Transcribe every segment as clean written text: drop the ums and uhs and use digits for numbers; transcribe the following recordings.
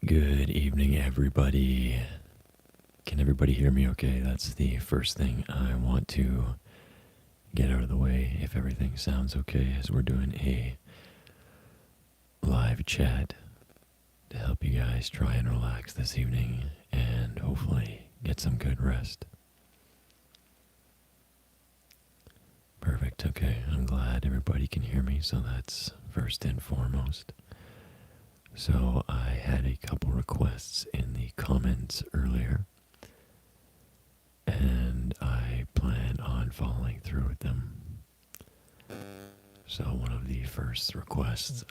Good evening, everybody. Can everybody hear me okay? That's the first thing I want to get out of the way. If everything sounds okay, as we're doing a live chat to help you guys try and relax this evening and hopefully get some good rest. Perfect. Okay, I'm glad everybody can hear me, so that's first and foremost. So I had a couple requests in the comments earlier, and I plan on following through with them. So one of the first requests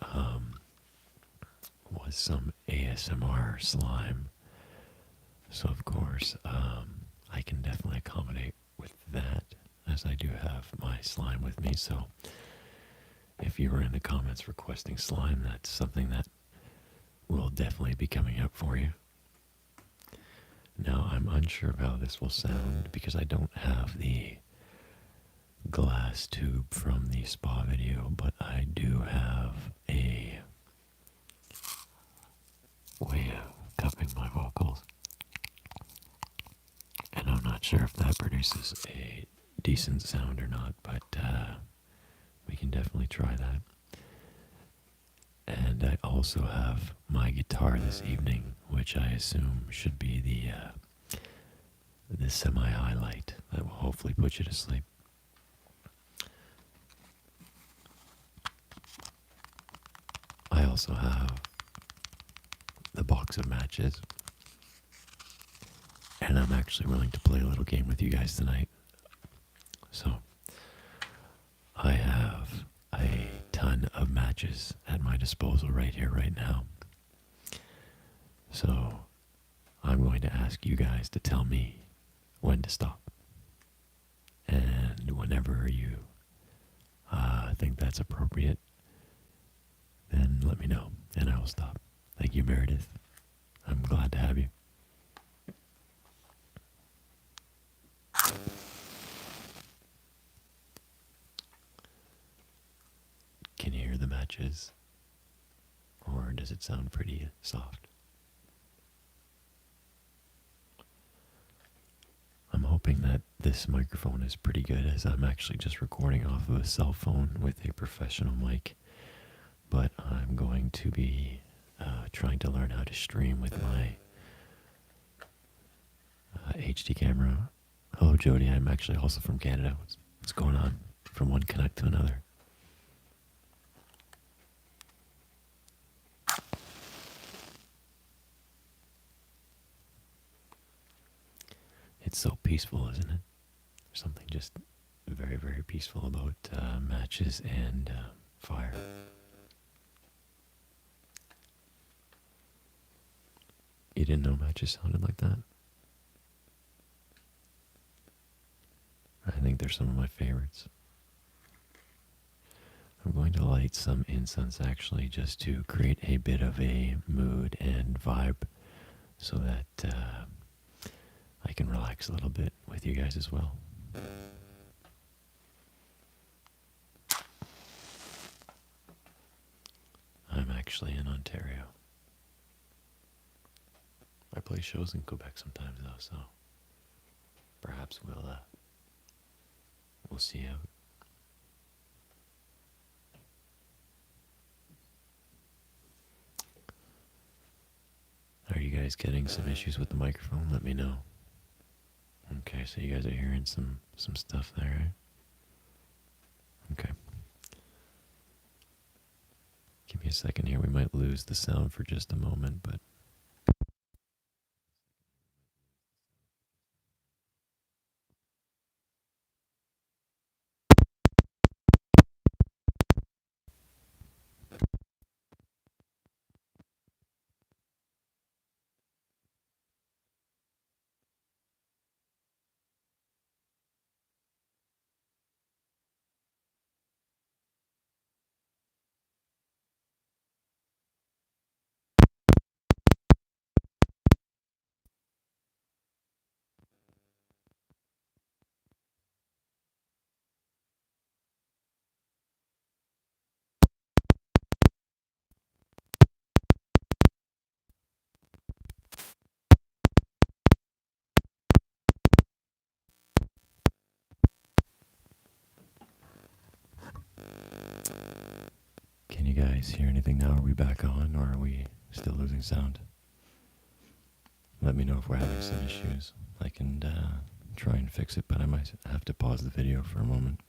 was some ASMR slime. So of course, I can definitely accommodate with that, as I do have my slime with me. So if you were in the comments requesting slime, that's something that will definitely be coming up for you. Now, I'm unsure of how this will sound because I don't have the glass tube from the spa video, but I do have a way of cupping my vocals. And I'm not sure if that produces a decent sound or not, but we can definitely try that. And I also have my guitar this evening, which I assume should be the semi-highlight that will hopefully put you to sleep. I also have the box of matches, and I'm actually willing to play a little game with you guys tonight. So, I have a ton of matches at my disposal right here, right now. So, I'm going to ask you guys to tell me when to stop. And whenever you think that's appropriate, then let me know, and I will stop. Thank you, Meredith. I'm glad to have you. Can you hear the matches? Or does it sound pretty soft? I'm hoping that this microphone is pretty good, as I'm actually just recording off of a cell phone with a professional mic. But I'm going to be trying to learn how to stream with my HD camera. Hello, Jody. I'm actually also from Canada. What's going on? From one connect to another. It's so peaceful, isn't it? There's something just very, very peaceful about matches and fire. You didn't know matches sounded like that? I think they're some of my favorites. I'm going to light some incense actually, just to create a bit of a mood and vibe so that I can relax a little bit with you guys as well. I'm actually in Ontario. I play shows in Quebec sometimes though, so perhaps we'll see out. Are you guys getting some issues with the microphone? Let me know. Okay, so you guys are hearing some stuff there, right? Okay. Give me a second here. We might lose the sound for just a moment, but guys hear anything now? Are we back on, or are we still losing sound? Let me know if we're having some issues. I can try and fix it, but I might have to pause the video for a moment.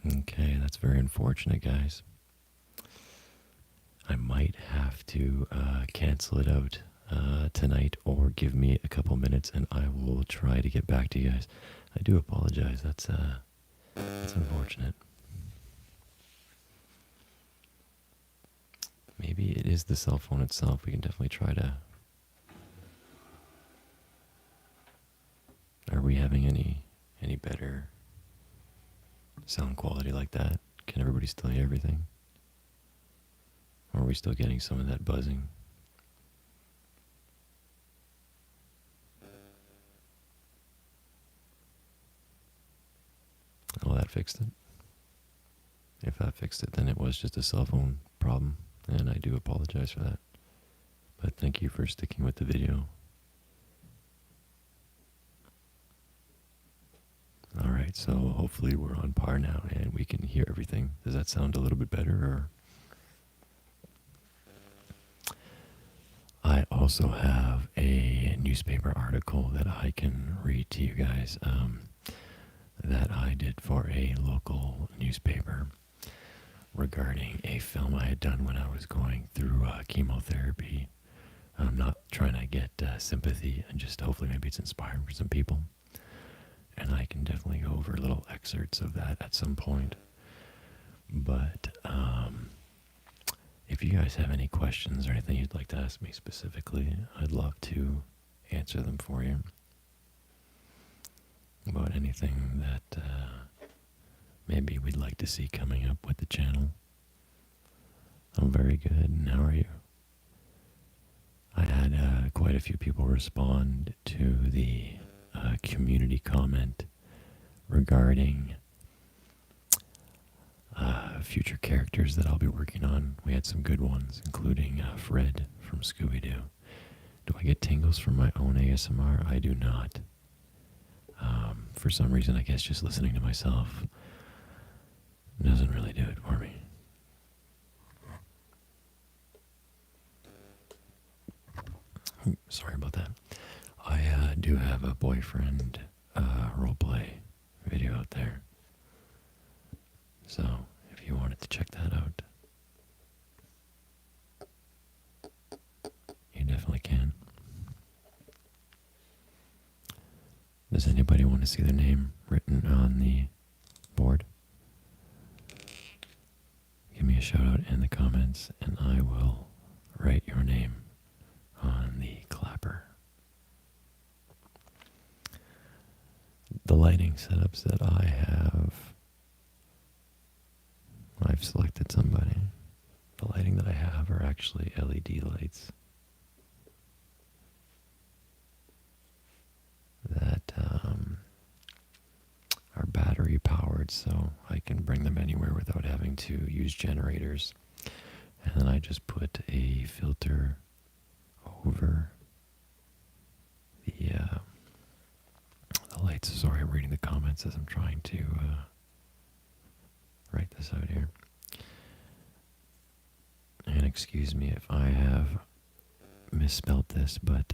Okay, that's very unfortunate, guys. I might have to cancel it out tonight, or give me a couple minutes and I will try to get back to you guys. I do apologize. That's unfortunate. Maybe it is the cell phone itself. We can definitely try to... Are we having any better sound quality like that? Can everybody still hear everything? Or are we still getting some of that buzzing? Oh, that fixed it. If that fixed it, then it was just a cell phone problem, and I do apologize for that. But thank you for sticking with the video. Alright, so hopefully we're on par now and we can hear everything. Does that sound a little bit better? Or I also have a newspaper article that I can read to you guys that I did for a local newspaper regarding a film I had done when I was going through chemotherapy. I'm not trying to get sympathy, and just hopefully maybe it's inspiring for some people. And I can definitely go over little excerpts of that at some point. But if you guys have any questions or anything you'd like to ask me specifically, I'd love to answer them for you. About anything that maybe we'd like to see coming up with the channel. I'm very good, and how are you? I had quite a few people respond to the community comment regarding future characters that I'll be working on. We had some good ones, including Fred from Scooby-Doo. Do I get tingles from my own ASMR? I do not. For some reason, I guess just listening to myself doesn't really do it for me. Sorry about that. I do have a boyfriend roleplay video out there. So, if you wanted to check that out, you definitely can. Does anybody want to see their name written on the board? Give me a shout out in the comments and I will write your name on the clapper. The lighting setups that I have, I've selected somebody. The lighting that I have are actually LED lights that are battery powered, so I can bring them anywhere without having to use generators. And then I just put a filter over the lights. Sorry, I'm reading the comments as I'm trying to write this out here. And excuse me if I have misspelled this, but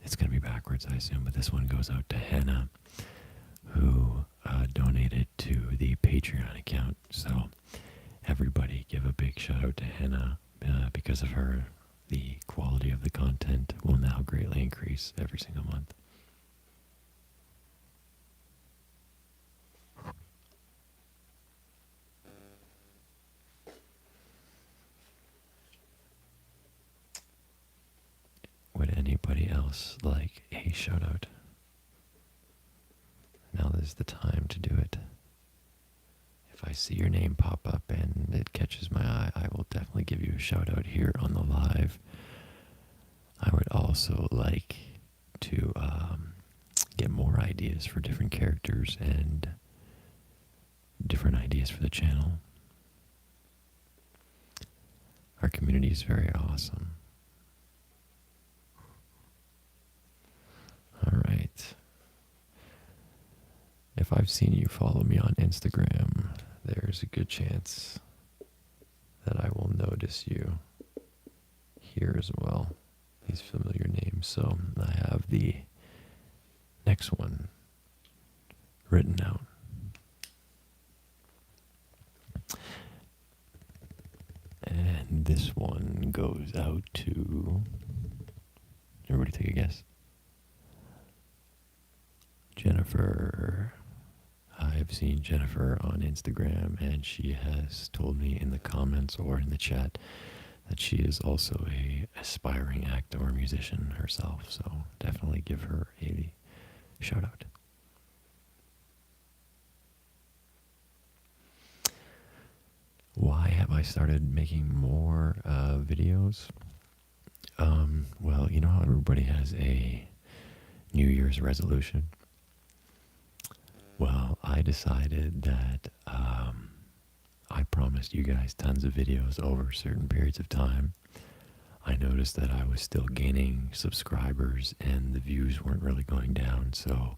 it's going to be backwards, I assume. But this one goes out to Hannah, who donated to the Patreon account. So everybody give a big shout out to Hannah. Because of her, the quality of the content will now greatly increase every single month. Would anybody else like a shout out? Now is the time to do it. If I see your name pop up and it catches my eye, I will definitely give you a shout out here on the live. I would also like to get more ideas for different characters and different ideas for the channel. Our community is very awesome. All right. I've seen you follow me on Instagram. There's a good chance that I will notice you here as well. These familiar names. So I have the next one written out. And this one goes out to, everybody take a guess. Jennifer. I've seen Jennifer on Instagram, and she has told me in the comments or in the chat that she is also a aspiring actor or musician herself. So definitely give her a shout out. Why have I started making more videos? Well, you know how everybody has a New Year's resolution? Well, I decided that I promised you guys tons of videos over certain periods of time. I noticed that I was still gaining subscribers and the views weren't really going down, so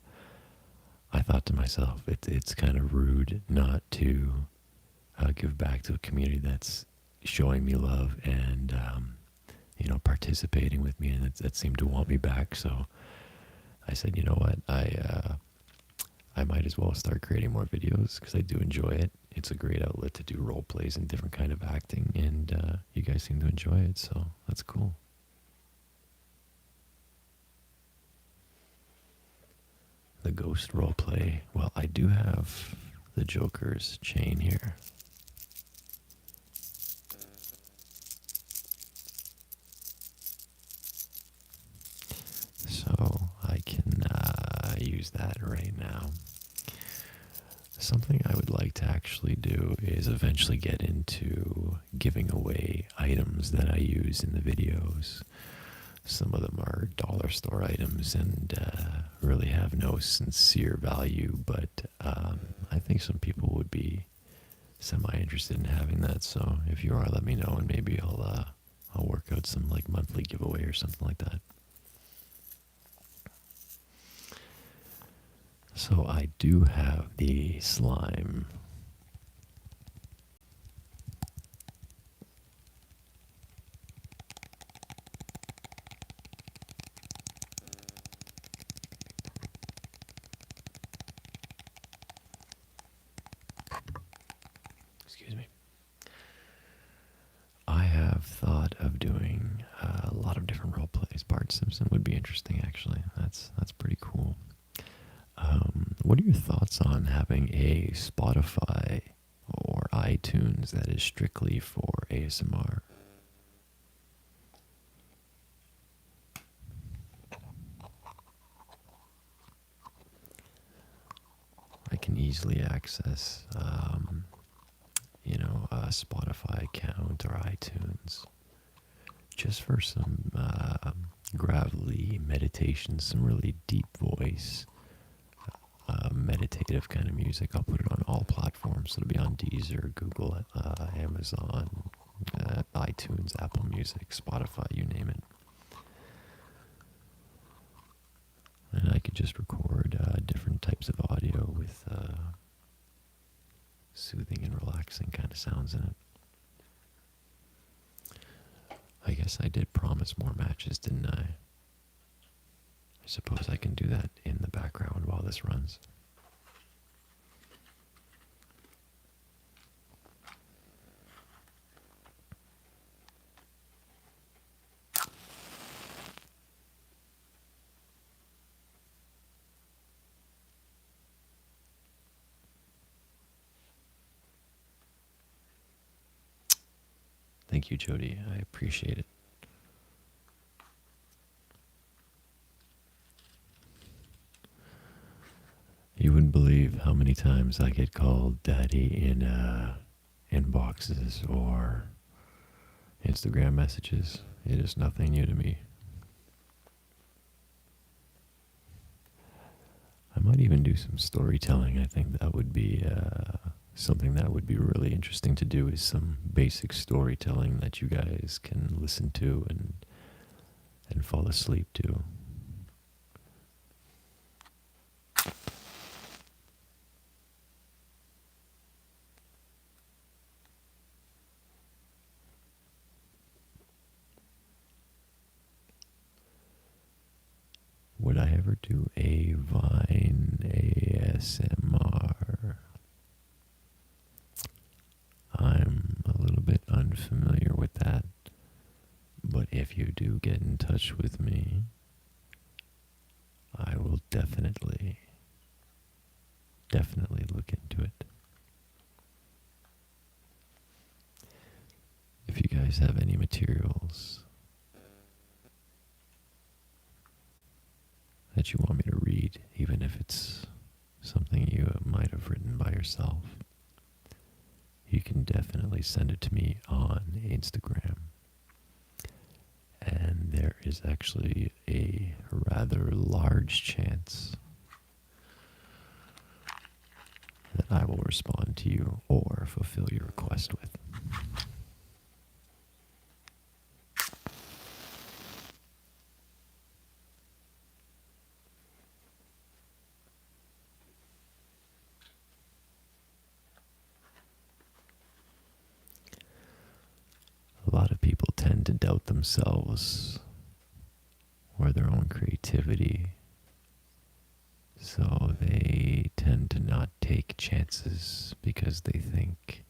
I thought to myself, it's kind of rude not to give back to a community that's showing me love and participating with me, and that seemed to want me back. So I said, you know what, I might as well start creating more videos because I do enjoy it. It's a great outlet to do role plays and different kind of acting, and you guys seem to enjoy it, so that's cool. The ghost role play. Well, I do have the Joker's chain here. So I can use that right now. Something I would like to actually do is eventually get into giving away items that I use in the videos. Some of them are dollar store items and really have no sincere value, but I think some people would be semi-interested in having that. So if you are, let me know, and maybe I'll work out some like monthly giveaway or something like that. So I do have the slime. Excuse me. I have thought of doing a lot of different role plays. Bart Simpson would be interesting, actually. That's pretty cool. What are your thoughts on having a Spotify or iTunes that is strictly for ASMR? I can easily access, a Spotify account or iTunes just for some gravelly meditation, some really deep voice. Meditative kind of music. I'll put it on all platforms. It'll be on Deezer, Google, Amazon, iTunes, Apple Music, Spotify, you name it. And I could just record different types of audio with soothing and relaxing kind of sounds in it. I guess I did promise more matches, didn't I? I suppose I can do that in the background while this runs. Thank you, Jody. I appreciate it. You wouldn't believe how many times I get called daddy in inboxes or Instagram messages. It is nothing new to me. I might even do some storytelling. I think that would be something that would be really interesting to do, is some basic storytelling that you guys can listen to and fall asleep to. do a Vine ASMR. I'm a little bit unfamiliar with that, but if you do get in touch with me, I will definitely look into it. If you guys have any materials that you want me to read, even if it's something you might have written by yourself, you can definitely send it to me on Instagram. And there is actually a rather large chance that I will respond to you or fulfill your request with. A lot of people tend to doubt themselves or their own creativity, so they tend to not take chances because they think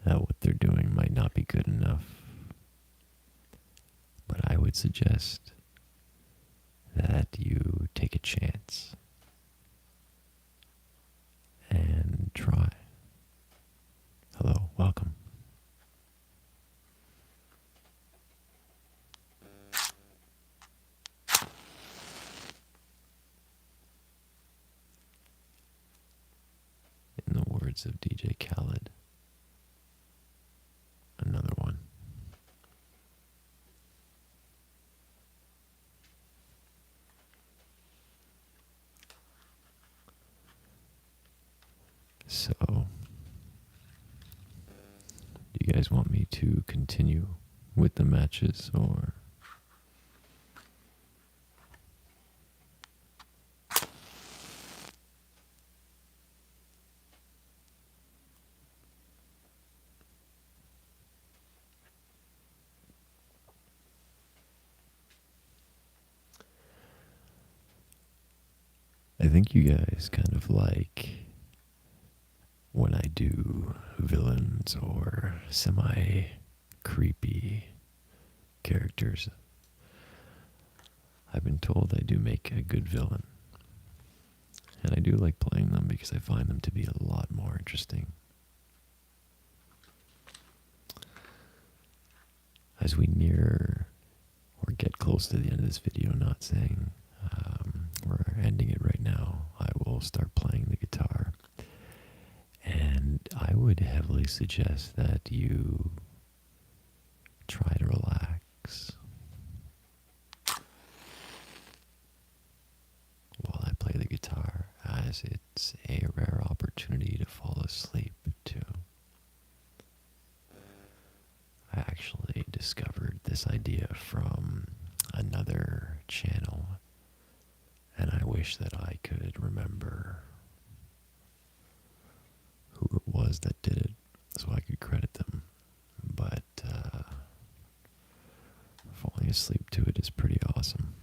that what they're doing might not be good enough. But I would suggest that you take a chance and try. Hello, welcome. In the words of DJ Khaled, another one. So, do you guys want me to continue with the matches, or? I think you guys kind of like when I do villains or semi-creepy characters. I've been told I do make a good villain. And I do like playing them because I find them to be a lot more interesting. As we near or get close to the end of this video, not saying we're ending it right now, I will start playing the guitar. And I would heavily suggest that you try to relax while I play the guitar, as it's a rare opportunity to fall asleep too. I actually discovered this idea from another channel, and I wish that I could remember who it was that did it so I could credit them. But falling asleep to it is pretty awesome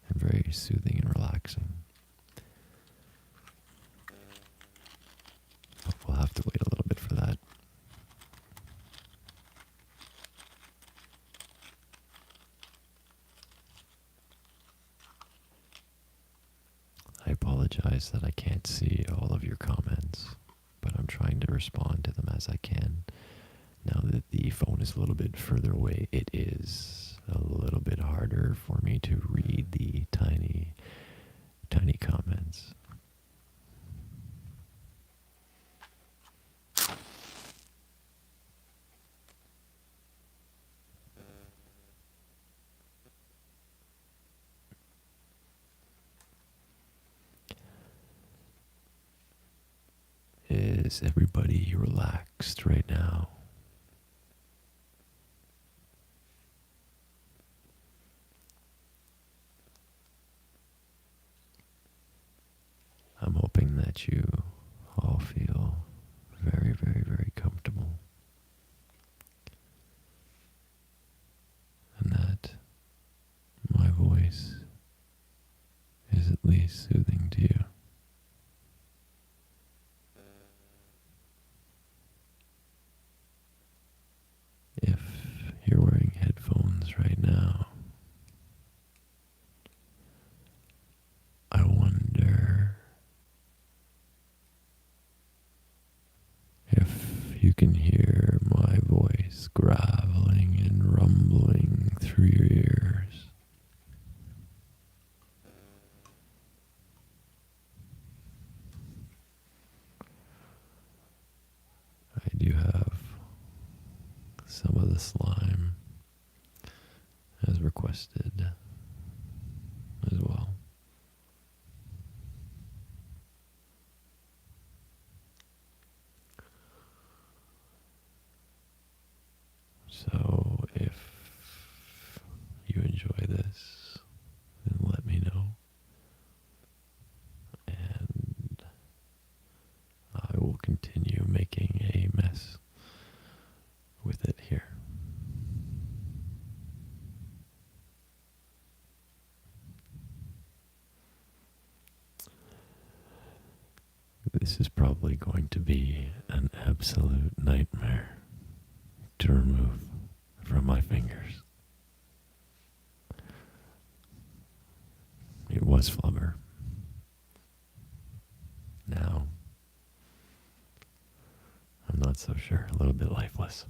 and very soothing and relaxing. But we'll have to wait a little bit for that. I apologize that I can't see all of your comments, but I'm trying to respond to them as I can. Now that the phone is a little bit further away, it is a little bit harder for me to read the tiny comments. Is everybody relaxed right now? I'm hoping that you all feel very, very, very comfortable, and that my voice nice, soothing to you. If you're wearing headphones right now, I wonder if you can hear my voice graveling and rumbling through your ears. I do have some of the slime as requested as well. So if you enjoy this, then let me know. And I will continue making a mess with it here. This is probably going to be an absolute nightmare to remove from my fingers. It was flubber. Now, I'm not so sure. A little bit lifeless.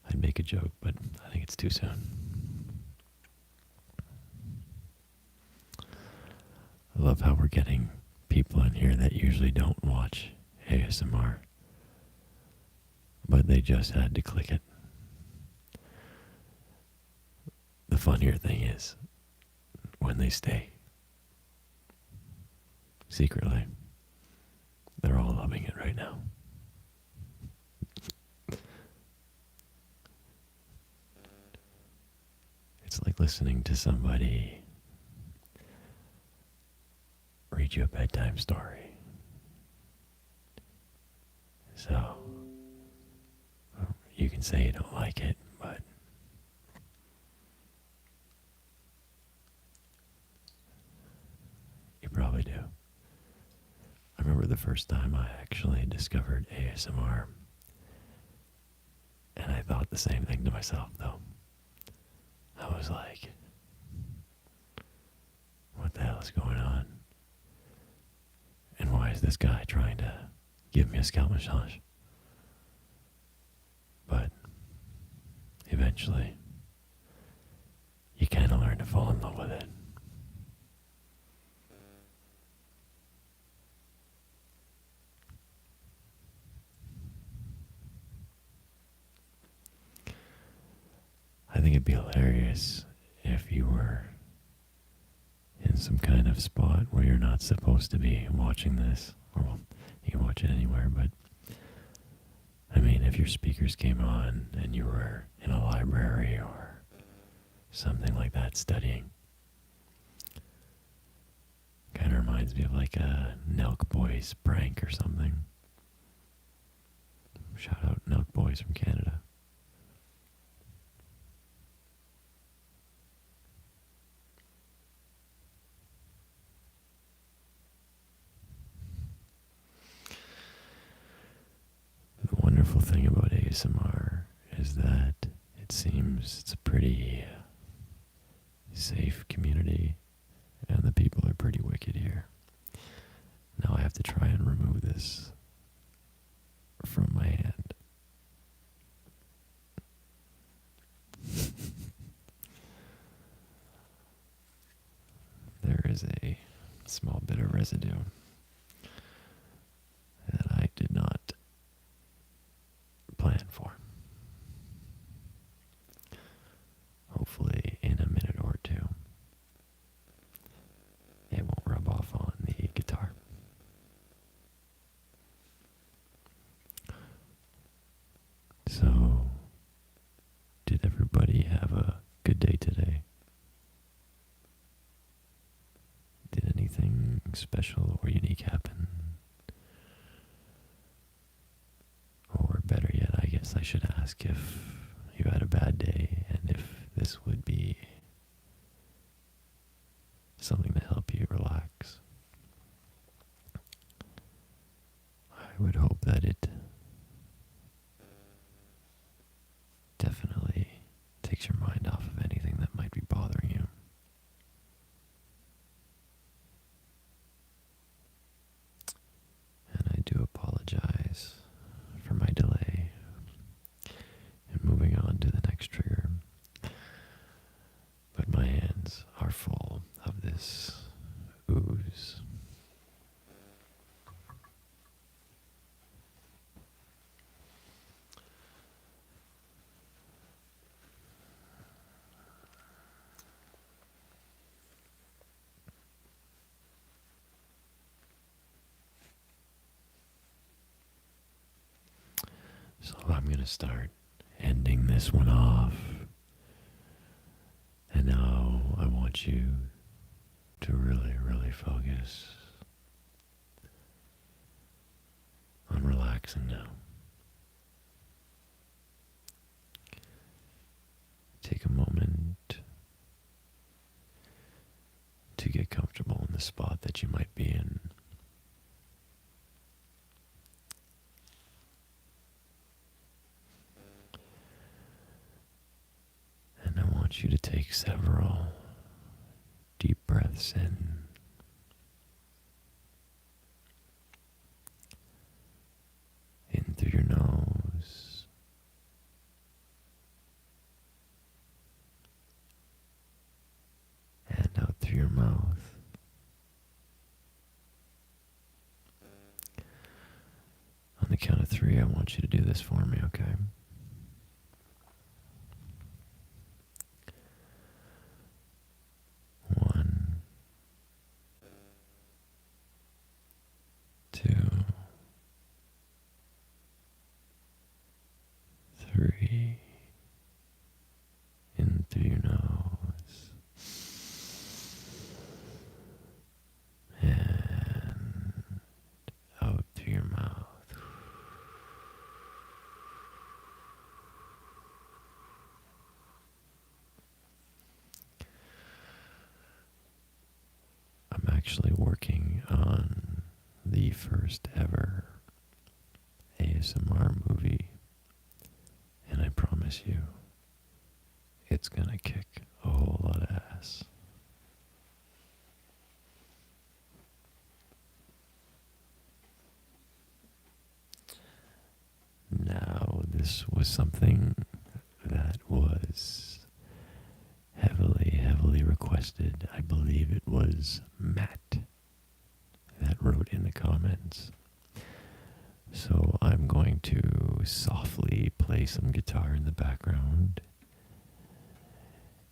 I'd make a joke, but I think it's too soon. I love how we're getting people in here that usually don't watch ASMR, but they just had to click it. The funnier thing is, when they stay, secretly, they're all loving it right now. It's like listening to somebody read you a bedtime story. So, you can say you don't like it, but you probably do. I remember the first time I actually discovered ASMR, and I thought the same thing to myself, though. I was like, what the hell is going on? And why is this guy trying to give me a scalp massage? But eventually, you kind of learn to fall in love with it. I think it'd be hilarious if you were in some kind of spot where you're not supposed to be watching this. Or, well, you can watch it anywhere, but I mean, if your speakers came on and you were in a library or something like that studying, kind of reminds me of like a Nelk Boys prank or something. Shout out Nelk Boys from Canada. The wonderful thing about ASMR is that it seems it's a pretty safe community, and the people are pretty wicked here. Now I have to try and remove this from my hand. There is a small bit of residue that I did not plan for. Hopefully in a minute or two, it won't rub off on the guitar. So, did everybody have a good day today? Did anything special or unique happen? Or better yet, I guess I should ask if you had a bad day and if this would be something to help you hands are full of this ooze. So I'm going to start ending this one off. And now I want you to really, really focus on relaxing now. Take a moment to get comfortable in the spot that you might be in. And I want you to take several deep breaths in through your nose, and out through your mouth. On the count of 3, I want you to do this for me, okay? 1, 2, 3, in through your nose, and out through your mouth. I'm actually working on the first ever ASMR movie, and I promise you, it's gonna kick a whole lot of ass. Now, this was something that was heavily, heavily requested. I believe it was Matt that wrote in the comments. So I'm going to softly play some guitar in the background.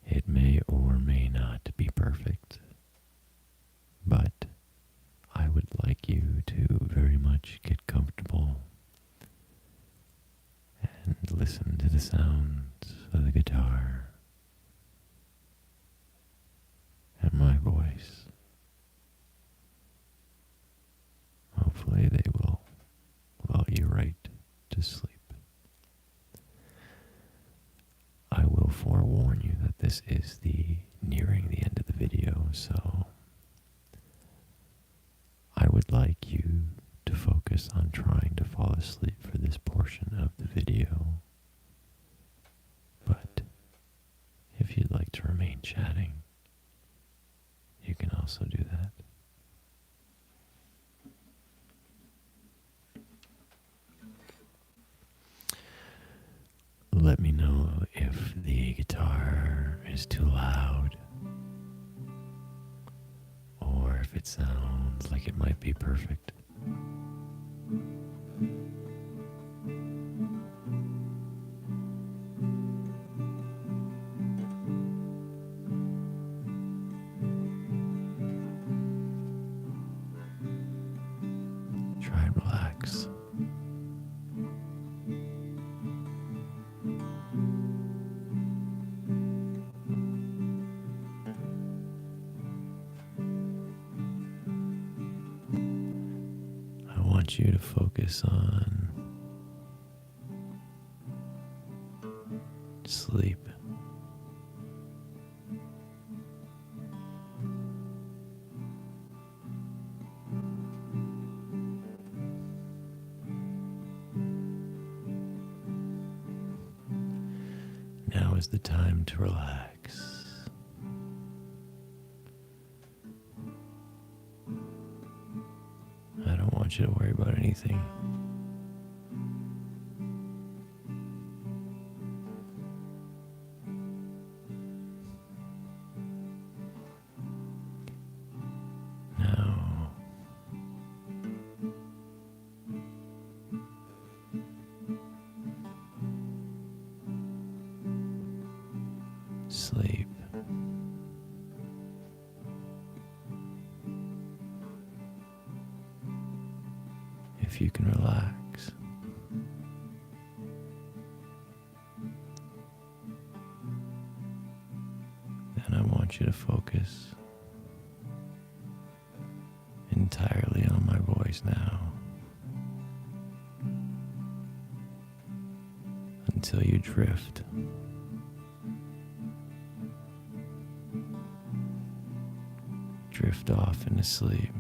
It may or may not be perfect, but I would like you to very much get comfortable and listen to the sounds of the guitar and my voice. Hopefully they will lull you right to sleep. I will forewarn you that this is nearing the end of the video, so I would like you to focus on trying to fall asleep for this portion of the video. But if you'd like to remain chatting, you can also do that. Let me know if the guitar is too loud, or if it sounds like it might be perfect. Try and relax. I want you to focus on sleep. Now is the time to relax. I don't want you to worry about anything. If you can relax, then I want you to focus entirely on my voice now until you drift. Drift off into sleep.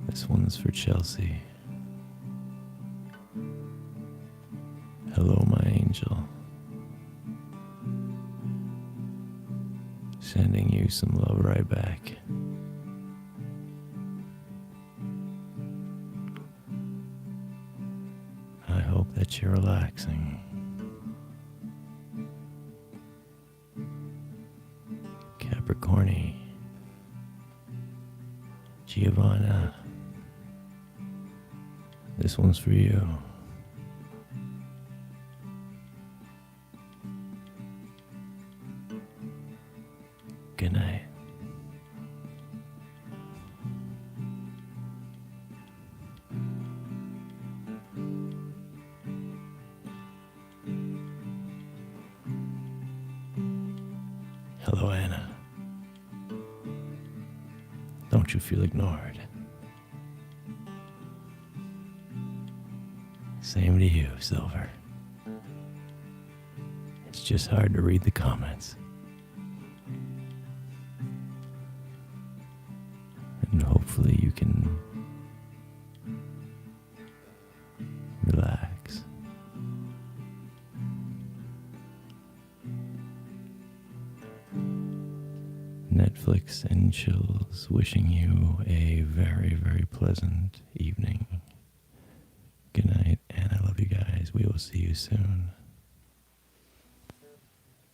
This one's for Chelsea. Hello, my angel. Sending you some love right back. I hope that you're relaxing. Capricorni, Giovanna, this one's for you. Good night. Hello, Anna. Don't you feel ignored? Same to you, Silver. It's just hard to read the comments. And hopefully you can relax. Netflix and chills, wishing you a very, very pleasant evening. Good night, and I love you guys. We will see you soon.